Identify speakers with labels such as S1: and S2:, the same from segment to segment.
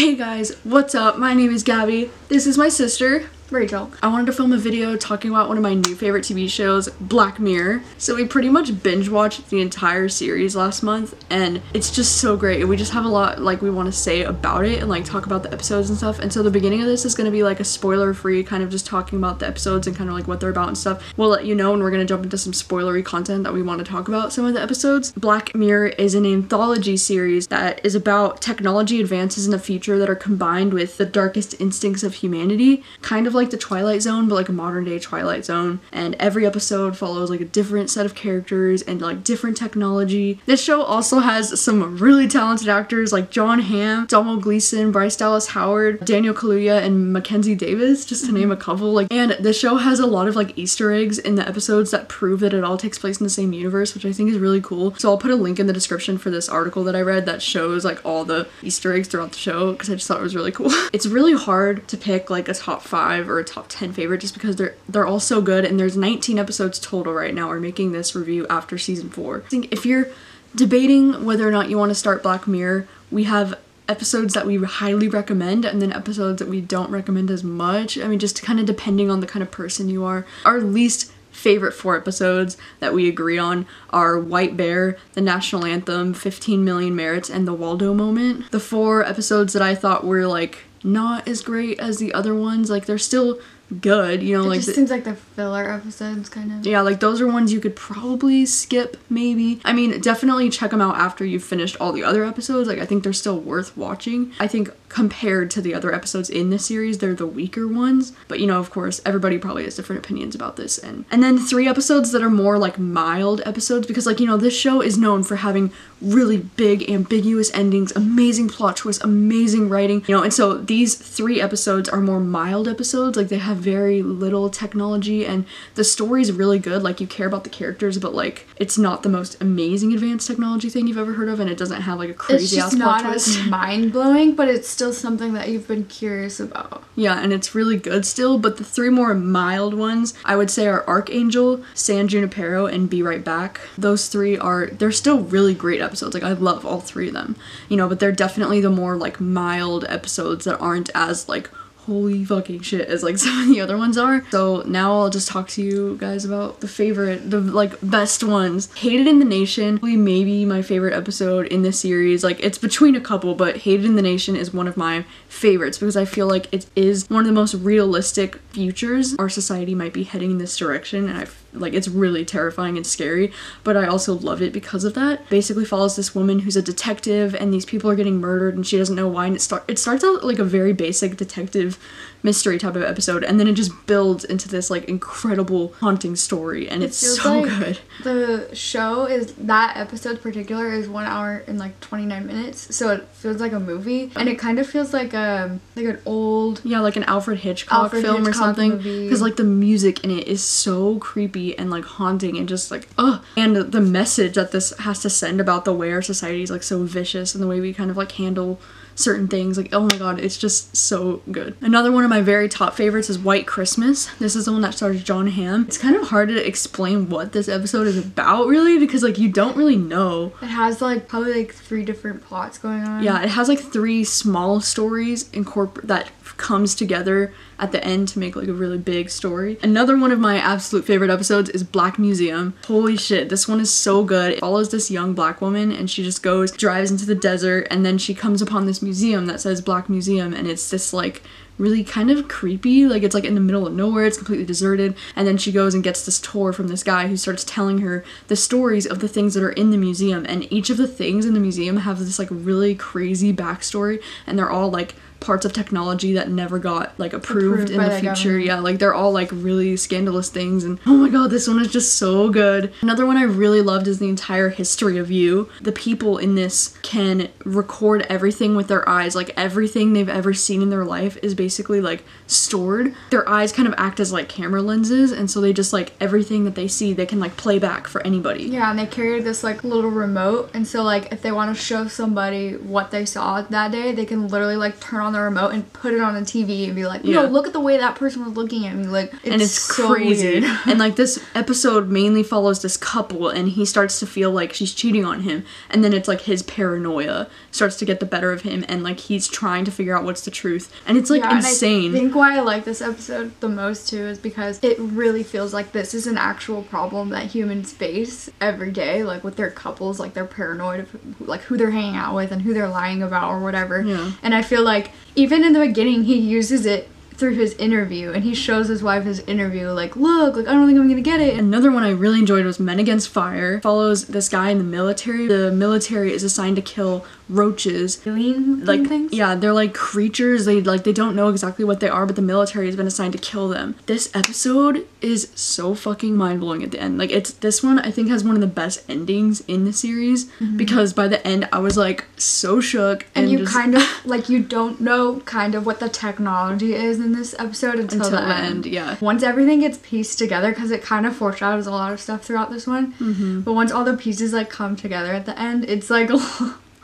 S1: Hey guys, what's up? My name is Gabby. This is my sister, Rachel. I wanted to film a video talking about one of my new favorite TV shows, Black Mirror. So we pretty much binge watched the entire series last month and it's just so great. We just have a lot we want to say about it and talk about the episodes and stuff. And so the beginning of this is going to be a spoiler free kind of just talking about the episodes and kind of what they're about and stuff. We'll let you know, and we're going to jump into some spoilery content that we want to talk about some of the episodes. Black Mirror is an anthology series that is about technology advances in the future that are combined with the darkest instincts of humanity, kind of like the Twilight Zone, but a modern day Twilight Zone. And every episode follows a different set of characters and different technology. This show also has some really talented actors like John Hamm, Domhnall Gleeson, Bryce Dallas Howard, Daniel Kaluuya, and Mackenzie Davis, just to name a couple. And the show has a lot of Easter eggs in the episodes that prove that it all takes place in the same universe, which I think is really cool. So I'll put a link in the description for this article that I read that shows all the Easter eggs throughout the show, because I just thought it was really cool. It's really hard to pick a top 5 or a top 10 favorite just because they're all so good, and there's 19 episodes total right now. We're making this review after season 4. I think if you're debating whether or not you want to start Black Mirror, we have episodes that we highly recommend and then episodes that we don't recommend as much. I mean, just kind of depending on the kind of person you are. Our least favorite 4 episodes that we agree on are White Bear, the National Anthem, 15 Million Merits, and the Waldo Moment. The 4 episodes that I thought were not as great as the other ones, they're still good, you know,
S2: it just seems like the filler episodes kind of.
S1: Yeah, those are ones you could probably skip, maybe. I mean, definitely check them out after you've finished all the other episodes. I think they're still worth watching. I think compared to the other episodes in this series, they're the weaker ones. But, you know, of course, everybody probably has different opinions about this. And then 3 episodes that are more mild episodes, because this show is known for having really big, ambiguous endings, amazing plot twists, amazing writing, you know, and so these 3 episodes are more mild episodes. They have very little technology and the story's really good. You care about the characters, but it's not the most amazing advanced technology thing you've ever heard of, and it doesn't have a crazy ass plot twist.
S2: It's just not as mind-blowing, but it's still something that you've been curious about.
S1: Yeah, and it's really good still, but the 3 more mild ones I would say are Archangel, San Junipero, and Be Right Back. Those 3 they're still really great episodes. I love all 3 of them, you know, but they're definitely the more mild episodes that aren't as holy fucking shit as some of the other ones are. So now I'll just talk to you guys about the best ones. Hated in the Nation, maybe my favorite episode in this series. It's between a couple, but Hated in the Nation is one of my favorites because I feel it is one of the most realistic futures our society might be heading in this direction, and it's really terrifying and scary, but I also love it because of that. Basically follows this woman who's a detective and these people are getting murdered and she doesn't know why, and it starts out a very basic detective mystery type of episode, and then it just builds into this incredible haunting story, and it's so good.
S2: The show that episode in particular is 1 hour and 29 minutes, so it feels like a movie, and it kind of feels like an old,
S1: an Alfred Hitchcock film or something, because the music in it is so creepy and haunting and just and the message that this has to send about the way our society is so vicious and the way we kind of handle certain things, oh my god, it's just so good. Another one of my very top favorites is White Christmas. This is the one that stars John Hamm. It's kind of hard to explain what this episode is about, really, because you don't really know.
S2: It has probably 3 different plots going on.
S1: Yeah, it has 3 small stories that comes together at the end to make a really big story. Another one of my absolute favorite episodes is Black Museum. Holy shit, this one is so good. It follows this young black woman and she just drives into the desert, and then she comes upon this museum that says Black Museum, and it's this really kind of creepy, it's in the middle of nowhere, it's completely deserted, and then she goes and gets this tour from this guy who starts telling her the stories of the things that are in the museum, and each of the things in the museum have this really crazy backstory, and they're all parts of technology that never got approved in the future. Yeah, they're all really scandalous things, and oh my god, this one is just so good. Another one I really loved is the entire history of you. The people in this can record everything with their eyes. Everything they've ever seen in their life is basically basically like stored. Their eyes kind of act as like camera lenses, and so they just like everything that they see they can like play back for anybody.
S2: Yeah, and they carry this like little remote, and so like if they want to show somebody what they saw that day, they can literally like turn on the remote and put it on the TV and be like, no, look at the way that person was looking at me. Like, it's
S1: so
S2: crazy.
S1: Weird. And like this episode mainly follows this couple, and he starts to feel like she's cheating on him, and then it's like his paranoia starts to get the better of him, and like he's trying to figure out what's the truth, and it's like insane.
S2: And I think why I like this episode the most too is because it really feels like this is an actual problem that humans face every day, like with their couples, like they're paranoid of like who they're hanging out with and who they're lying about or whatever. And I feel like even in the beginning he uses it through his interview, and he shows his wife his interview like, look, like I don't think I'm gonna get it.
S1: Another one I really enjoyed was Men Against Fire. Follows this guy in the military. The military is assigned to kill roaches.
S2: Like things?
S1: Yeah, they're like creatures. They don't know exactly what they are, but the military has been assigned to kill them. This episode is so fucking mind-blowing at the end. Like this one I think has one of the best endings in the series, because by the end I was like so shook,
S2: and you just kind of like you don't know kind of what the technology is in this episode until the end.
S1: Yeah.
S2: Once everything gets pieced together, because it kind of foreshadows a lot of stuff throughout this one, but once all the pieces like come together at the end, it's like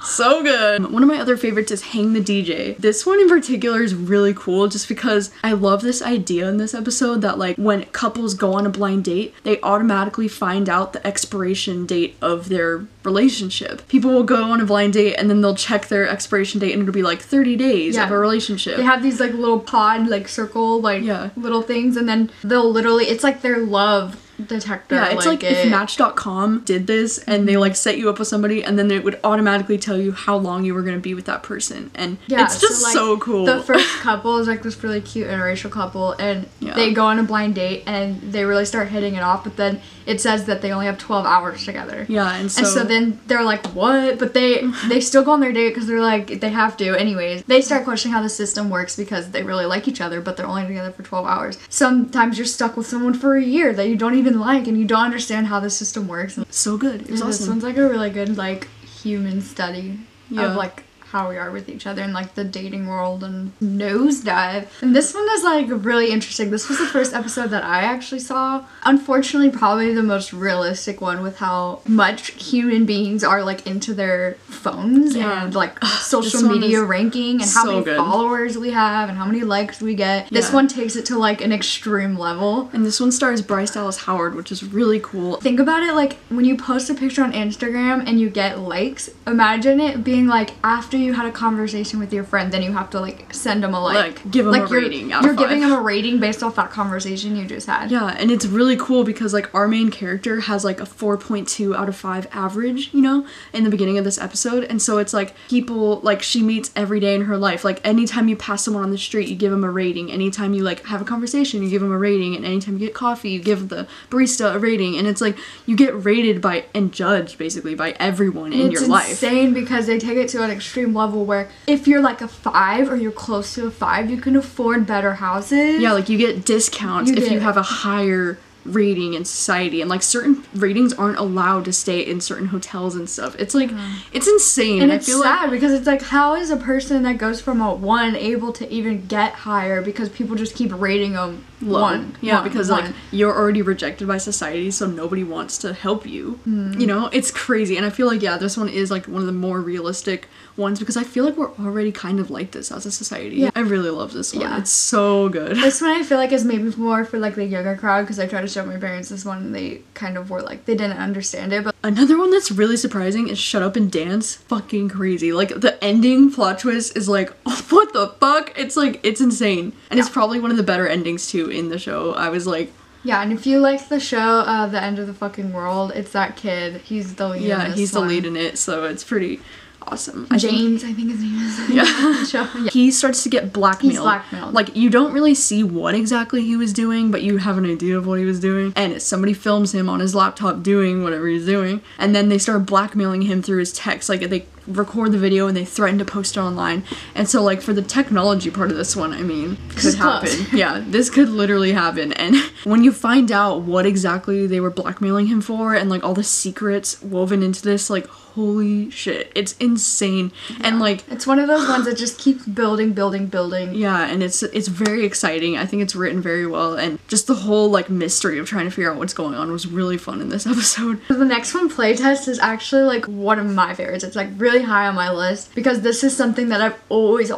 S1: so good. One of my other favorites is Hang the DJ. This one in particular is really cool just because I love this idea in this episode that like when couples go on a blind date, they automatically find out the expiration date of their relationship. People will go on a blind date and then they'll check their expiration date and it'll be like 30 days of a relationship.
S2: They have these like little pod like circle like little things, and then they'll literally, it's like their love detector.
S1: Yeah, it's like if Match.com did this and they like set you up with somebody and then it would automatically tell you how long you were going to be with that person, and it's just so cool.
S2: The first couple is like this really cute interracial couple, and they go on a blind date and they really start hitting it off, but then it says that they only have 12 hours together.
S1: Yeah, and so
S2: then they're like, what? But they still go on their date because they're like, they have to anyways. They start questioning how the system works because they really like each other, but they're only together for 12 hours. Sometimes you're stuck with someone for a year that you don't even like, and you don't understand how the system works. And
S1: so good. It was awesome.
S2: This one's like a really good like human study of like how we are with each other in like the dating world and nosedive. And this one is like really interesting. This was the first episode that I actually saw. Unfortunately, probably the most realistic one with how much human beings are like into their phones and like social media ranking and how many followers we have and how many likes we get. This one takes it to like an extreme level.
S1: And this one stars Bryce Dallas Howard, which is really cool.
S2: Think about it, like when you post a picture on Instagram and you get likes, imagine it being like after you had a conversation with your friend, then you have to like send them a like
S1: give them a rating out of 5.
S2: You're giving them a rating based off that conversation you just had.
S1: Yeah, and it's really cool because like our main character has like a 4.2 out of 5 average, you know, in the beginning of this episode, and so it's like people like she meets every day in her life. Like anytime you pass someone on the street, you give them a rating. Anytime you like have a conversation, you give them a rating, and anytime you get coffee, you give the barista a rating. And it's like you get rated by and judged basically by everyone in your life.
S2: It's insane because they take it to an extreme level where if you're like a 5 or you're close to a 5, you can afford better houses.
S1: Yeah, like you get discounts if you have a higher rating in society, and like certain ratings aren't allowed to stay in certain hotels and stuff. It's like it's insane,
S2: and it's sad because it's like, how is a person that goes from a 1 able to even get higher because people just keep rating them low.
S1: Because like you're already rejected by society, so nobody wants to help you. You know, it's crazy. And I feel like this one is like one of the more realistic ones because I feel like we're already kind of like this as a society. I really love this one. It's so good.
S2: This one I feel like is maybe more for like the younger crowd because I tried to show my parents this one and they kind of were like, they didn't understand it. But
S1: another one that's really surprising is Shut Up and Dance. Fucking crazy. Like the ending plot twist is like, oh, what the fuck? It's like, it's insane. And it's probably one of the better endings too in the show. I was like,
S2: yeah, and if you like the show, The End of the Fucking World, it's that kid. He's the lead in this
S1: he's the lead in it, so it's pretty awesome.
S2: James, I think his name is.
S1: He starts to get blackmailed.
S2: He's blackmailed.
S1: Like, you don't really see what exactly he was doing, but you have an idea of what he was doing. And somebody films him on his laptop doing whatever he's doing. And then they start blackmailing him through his text. Like, they record the video and they threaten to post it online. And so like for the technology part of this one, I mean, could happen. Yeah, this could literally happen. And when you find out what exactly they were blackmailing him for and like all the secrets woven into this, like holy shit, it's insane. And like
S2: it's one of those ones that just keeps building.
S1: Yeah, and it's very exciting. I think it's written very well, and just the whole like mystery of trying to figure out what's going on was really fun in this episode.
S2: The next one, Playtest, is actually like one of my favorites. It's like really high on my list because this is something that I've always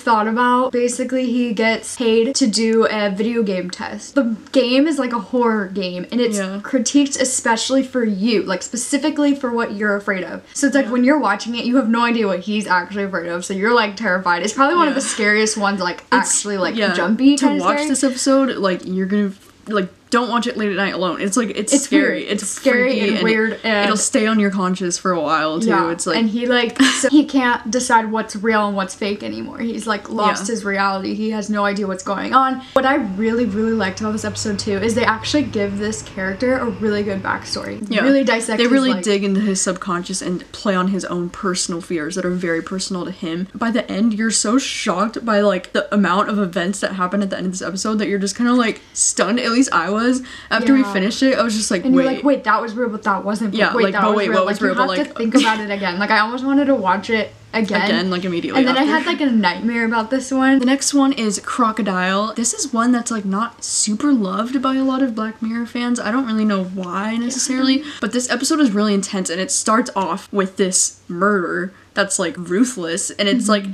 S2: thought about. Basically, he gets paid to do a video game test. The game is like a horror game, and it's critiqued especially for you, like specifically for what you're afraid of. So it's like when you're watching it, you have no idea what he's actually afraid of, so you're like terrified. It's probably one of the scariest ones, like actually like jumpy
S1: to watch scary. This episode, like you're gonna like don't watch it late at night alone. It's like it's scary.
S2: Weird. It's scary and weird.
S1: It'll stay on your conscience for a while too.
S2: Yeah.
S1: It's like,
S2: and he like so he can't decide what's real and what's fake anymore. He's like lost his reality. He has no idea what's going on. What I really liked about this episode too is they actually give this character a really good backstory. Yeah. Really dissect.
S1: They really dig into his subconscious and play on his own personal fears that are very personal to him. By the end, you're so shocked by like the amount of events that happen at the end of this episode that you're just kind of like stunned. At least I was. After we finished it, I was just like,
S2: and you're like, wait, that was real, but that wasn't.
S1: Yeah,
S2: wait,
S1: like,
S2: that
S1: but
S2: was
S1: wait,
S2: real.
S1: what was real?
S2: You have to think about it again. Like, I almost wanted to watch it again,
S1: like immediately.
S2: And then I had like a nightmare about this one.
S1: The next one is Crocodile. This is one that's like not super loved by a lot of Black Mirror fans. I don't really know why necessarily, but this episode is really intense, and it starts off with this murder that's like ruthless, and it's like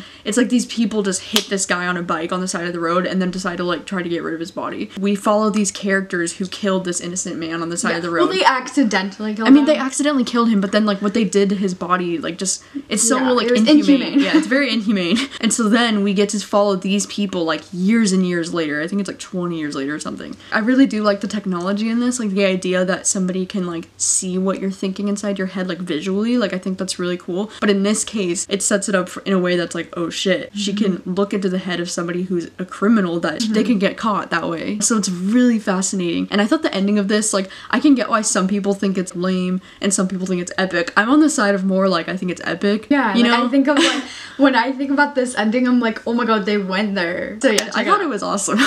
S1: these people just hit this guy on a bike on the side of the road and then decide to like try to get rid of his body. We follow these characters who killed this innocent man on the side of the road.
S2: Well, they accidentally killed him.
S1: They accidentally killed him, but then like what they did to his body, like just it's so like inhumane. Yeah, it's very inhumane. And so then we get to follow these people like years and years later. I think it's like 20 years later or something. I really do like the technology in this, like the idea that somebody can like see what you're thinking inside your head like visually. Like I think that's really cool. But in this case, it sets it up in a way that's like, oh shit, she can look into the head of somebody who's a criminal, that they can get caught that way. So it's really fascinating. And I thought the ending of this, like, I can get why some people think it's lame and some people think it's epic. I'm on the side of more like, I think it's epic.
S2: Yeah, you know? I think of like, when I think about this ending, I'm like, oh my god, they went there. So yeah,
S1: I thought it was awesome.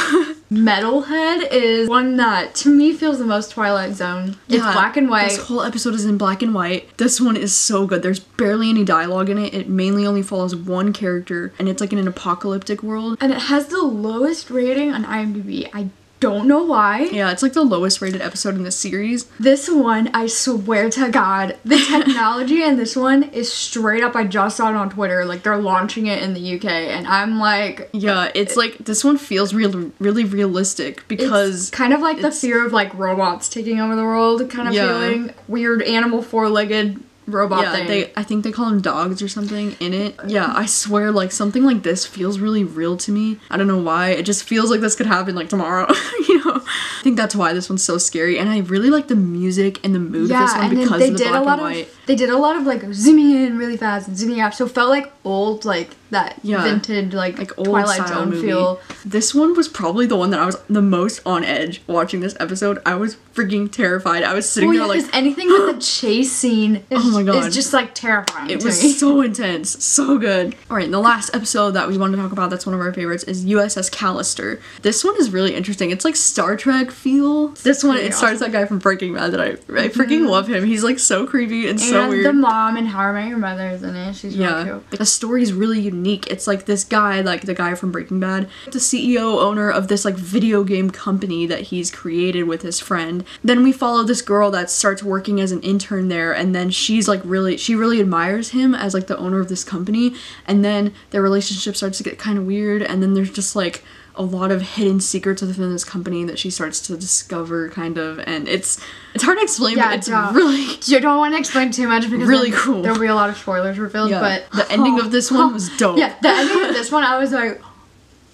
S2: Metalhead is one that to me feels the most Twilight Zone. It's black and white.
S1: This whole episode is in black and white. This one is so good. There's barely any dialogue in it. It mainly only follows one character, and it's like in an apocalyptic world.
S2: And it has the lowest rating on IMDb. I don't know why.
S1: Yeah, it's like the lowest rated episode in the series.
S2: This one, I swear to God, the technology in this one is straight up. I just saw it on Twitter. Like, they're launching it in the UK, and I'm like...
S1: Yeah, it's like, this one feels really realistic because...
S2: It's kind of like the fear of, like, robots taking over the world kind of feeling. Weird animal four-legged robot thing.
S1: I think they call them dogs or something in it. Yeah, I swear, like, something like this feels really real to me. I don't know why. It just feels like this could happen, like, tomorrow, you know? I think that's why this one's so scary, and I really like the music and the mood of this one because of the black and white.
S2: They did a lot of, like, zooming in really fast and zooming out, so it felt like old, like, that vintage, like old Twilight Zone feel.
S1: This one was probably the one that I was the most on edge watching this episode. I was freaking terrified. I was sitting there like...
S2: because anything with the chase scene is just, like, terrifying
S1: It was so intense. So good. Alright, and the last episode that we want to talk about that's one of our favorites is USS Callister. This one is really interesting. It's like Star Trek feel. This one, it stars that guy from Breaking Bad that I freaking love him. He's, like, so creepy and so weird.
S2: And the mom and How I Met Your Mother is in it. She's really cute.
S1: The story's really unique. It's like this guy, like the guy from Breaking Bad, the CEO owner of this like video game company that he's created with his friend. Then we follow this girl that starts working as an intern there, and then she's like she really admires him as like the owner of this company, and then their relationship starts to get kind of weird, and then there's just like a lot of hidden secrets within this company that she starts to discover, kind of, and it's hard to explain, but it's really...
S2: You don't want to explain too much because
S1: really cool.
S2: There'll be a lot of spoilers revealed, but...
S1: The ending of this one was dope.
S2: Yeah, the ending of this one, I was like...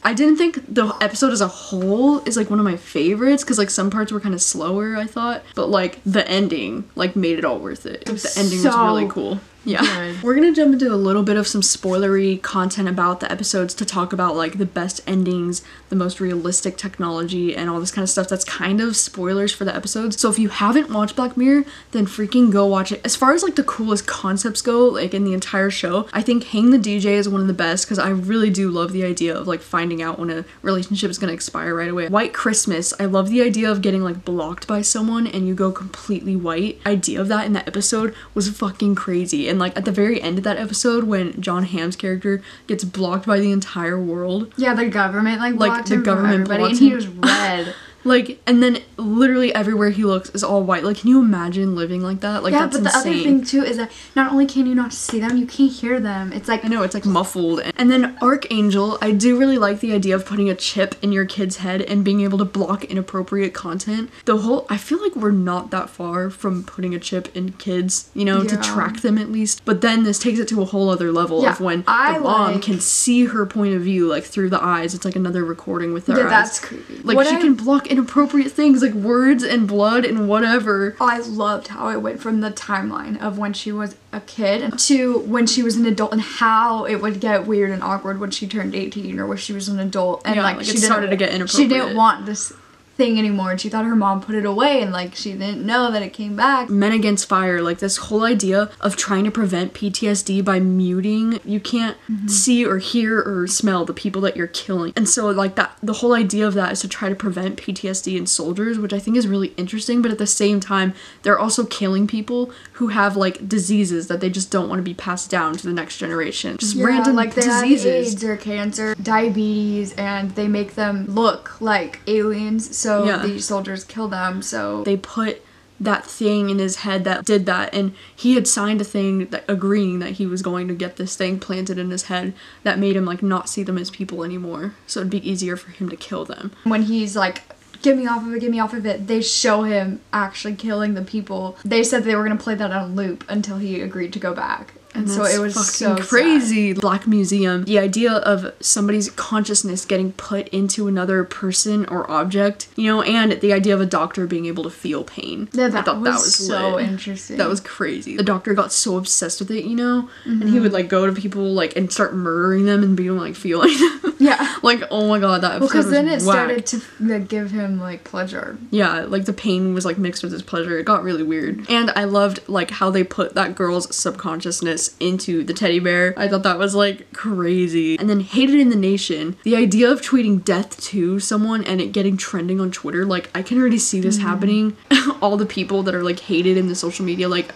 S1: I didn't think the episode as a whole is like one of my favorites because like some parts were kind of slower, I thought, but like the ending like made it all worth it. The ending was really cool. Yeah.
S2: Good.
S1: We're gonna jump into a little bit of some spoilery content about the episodes to talk about like the best endings, the most realistic technology, and all this kind of stuff that's kind of spoilers for the episodes. So if you haven't watched Black Mirror, then freaking go watch it. As far as like the coolest concepts go, like in the entire show, I think Hang the DJ is one of the best because I really do love the idea of like finding out when a relationship is gonna expire right away. White Christmas, I love the idea of getting like blocked by someone and you go completely white. Idea of that in that episode was fucking crazy. And like at the very end of that episode when John Hamm's character gets blocked by the entire world.
S2: Yeah, the government like blocked
S1: the
S2: him from
S1: government
S2: everybody,
S1: blocked
S2: and he
S1: him.
S2: was red.
S1: Like, and then literally everywhere he looks is all white. Like, can you imagine living like that? Like,
S2: Yeah,
S1: that's
S2: but the
S1: insane.
S2: other thing too is that not only can you not see them, you can't hear them. It's like,
S1: I know, it's like muffled. And then Archangel, I do really like the idea of putting a chip in your kid's head and being able to block inappropriate content. I feel like we're not that far from putting a chip in kids, you know, to track them at least. But then this takes it to a whole other level of when the mom can see her point of view, like through the eyes. It's like another recording with their eyes.
S2: That's creepy.
S1: Like, she can block inappropriate things like words and blood and whatever.
S2: I loved how it went from the timeline of when she was a kid to when she was an adult, and how it would get weird and awkward when she turned 18 or when she was an adult, and like
S1: she started to get inappropriate.
S2: She didn't want this thing anymore, and she thought her mom put it away, and like she didn't know that it came back.
S1: Men Against Fire, like this whole idea of trying to prevent PTSD by muting. You can't see or hear or smell the people that you're killing. And so like that, the whole idea of that is to try to prevent PTSD in soldiers, which I think is really interesting. But at the same time, they're also killing people who have like diseases that they just don't want to be passed down to the next generation. Just random
S2: like they
S1: diseases.
S2: have AIDS or cancer, diabetes, and they make them look like aliens. So these soldiers kill them. So
S1: they put that thing in his head that did that, and he had signed a thing that agreeing that he was going to get this thing planted in his head that made him like not see them as people anymore. So it'd be easier for him to kill them.
S2: When he's like, get me off of it, get me off of it, they show him actually killing the people. They said they were gonna play that on loop until he agreed to go back. And so it was so
S1: crazy.
S2: sad.
S1: Black Museum, the idea of somebody's consciousness getting put into another person or object, you know, and the idea of a doctor being able to feel pain.
S2: Yeah,
S1: I thought that was
S2: so
S1: lit.
S2: interesting.
S1: That was crazy. The doctor got so obsessed with it, you know, and he would like go to people like and start murdering them and being like feeling them.
S2: Yeah.
S1: Like, oh my god, that episode
S2: because then it
S1: was whack.
S2: started to like, give him like pleasure.
S1: Yeah, like the pain was like mixed with his pleasure. It got really weird. And I loved like how they put that girl's subconsciousness into the teddy bear. I thought that was like crazy. And then Hated in the Nation, the idea of tweeting death to someone and it getting trending on Twitter, like I can already see this happening. All the people that are like hated in the social media, like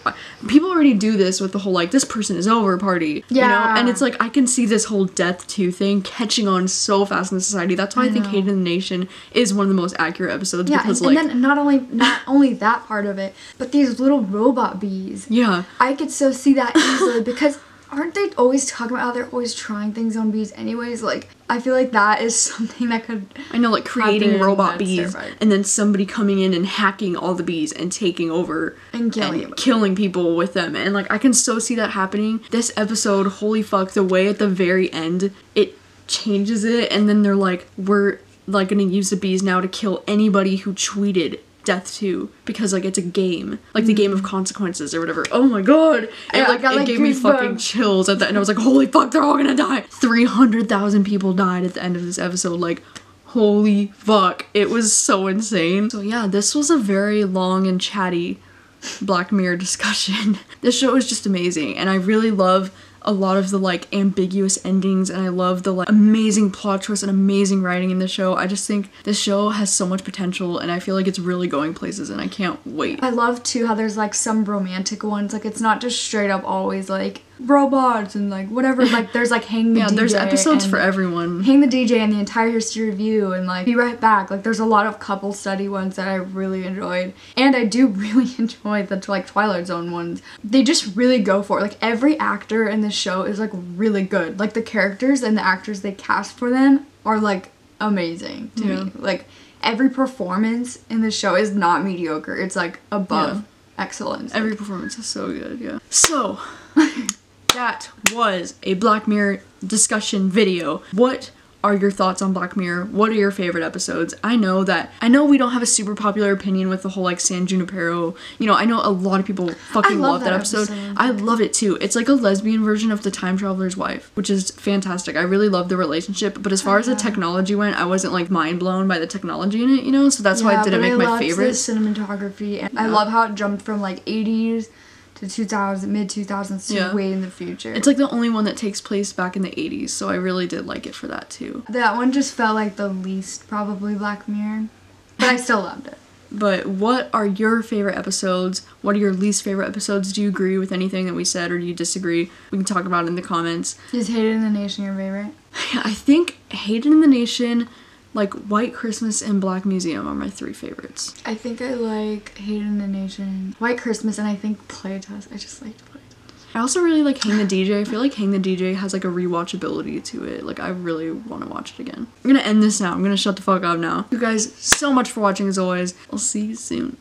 S1: people already do this with the whole like this person is over party, you know, and it's like I can see this whole death to thing catching on so fast in society. That's why I think Hated in the Nation is one of the most accurate episodes, because
S2: and then not only that part of it, but these little robot bees.
S1: Yeah,
S2: I could so see that easily because aren't they always talking about how they're always trying things on bees anyways? Like, I feel like that is something that could
S1: I know, like creating
S2: happen.
S1: robot
S2: That's
S1: bees
S2: terrifying.
S1: and then somebody coming in and hacking all the bees and taking over
S2: And
S1: killing people with them. And like I can so see that happening. This episode, holy fuck, the way at the very end it changes it, and then they're like, we're like gonna use the bees now to kill anybody who tweeted death to, because like it's a game, like the game of consequences or whatever. Oh my god, and like it gave me fucking chills at the end. I was like, holy fuck, they're all gonna die. 300,000 people died at the end of this episode. Like, holy fuck, it was so insane. So yeah, this was a very long and chatty Black Mirror discussion. This show is just amazing, and I really love a lot of the like ambiguous endings, and I love the like amazing plot twists and amazing writing in the show. I just think this show has so much potential, and I feel like it's really going places, and I can't wait.
S2: I love too how there's like some romantic ones, like it's not just straight up always like robots and like whatever, like there's like Hang the DJ.
S1: There's episodes for everyone.
S2: Hang the DJ and the entire history review and like Be Right Back. Like there's a lot of couple study ones that I really enjoyed, and I do really enjoy the like Twilight Zone ones. They just really go for it. Like every actor in the show is like really good. Like the characters and the actors they cast for them are like amazing to me. Like every performance in the show is not mediocre. It's like above excellence.
S1: Every performance is so good, yeah. So that was a Black Mirror discussion video. What are your thoughts on Black Mirror? What are your favorite episodes? I know we don't have a super popular opinion with the whole like San Junipero. You know, I know a lot of people fucking love that episode. I love it too. It's like a lesbian version of The Time Traveler's Wife, which is fantastic. I really love the relationship, but as far as the technology went, I wasn't like mind blown by the technology in it, you know, so that's why it didn't make my favorite.
S2: The cinematography, and I love how it jumped from like 80s to 2000, mid 2000s to way in the future.
S1: It's like the only one that takes place back in the 80s, so I really did like it for that too.
S2: That one just felt like the least probably Black Mirror, but I still loved it.
S1: But what are your favorite episodes? What are your least favorite episodes? Do you agree with anything that we said, or do you disagree? We can talk about it in the comments.
S2: Is Hated in the Nation your favorite?
S1: I think Hated in the Nation, like White Christmas, and Black Museum are my 3 favorites.
S2: I think I like Hated in the Nation, White Christmas, and I think Playtest. I just liked Playtest.
S1: I also really like Hang the DJ. I feel like Hang the DJ has like a rewatchability to it. Like I really want to watch it again. I'm gonna end this now. I'm gonna shut the fuck up now. You guys so much for watching as always. I'll see you soon.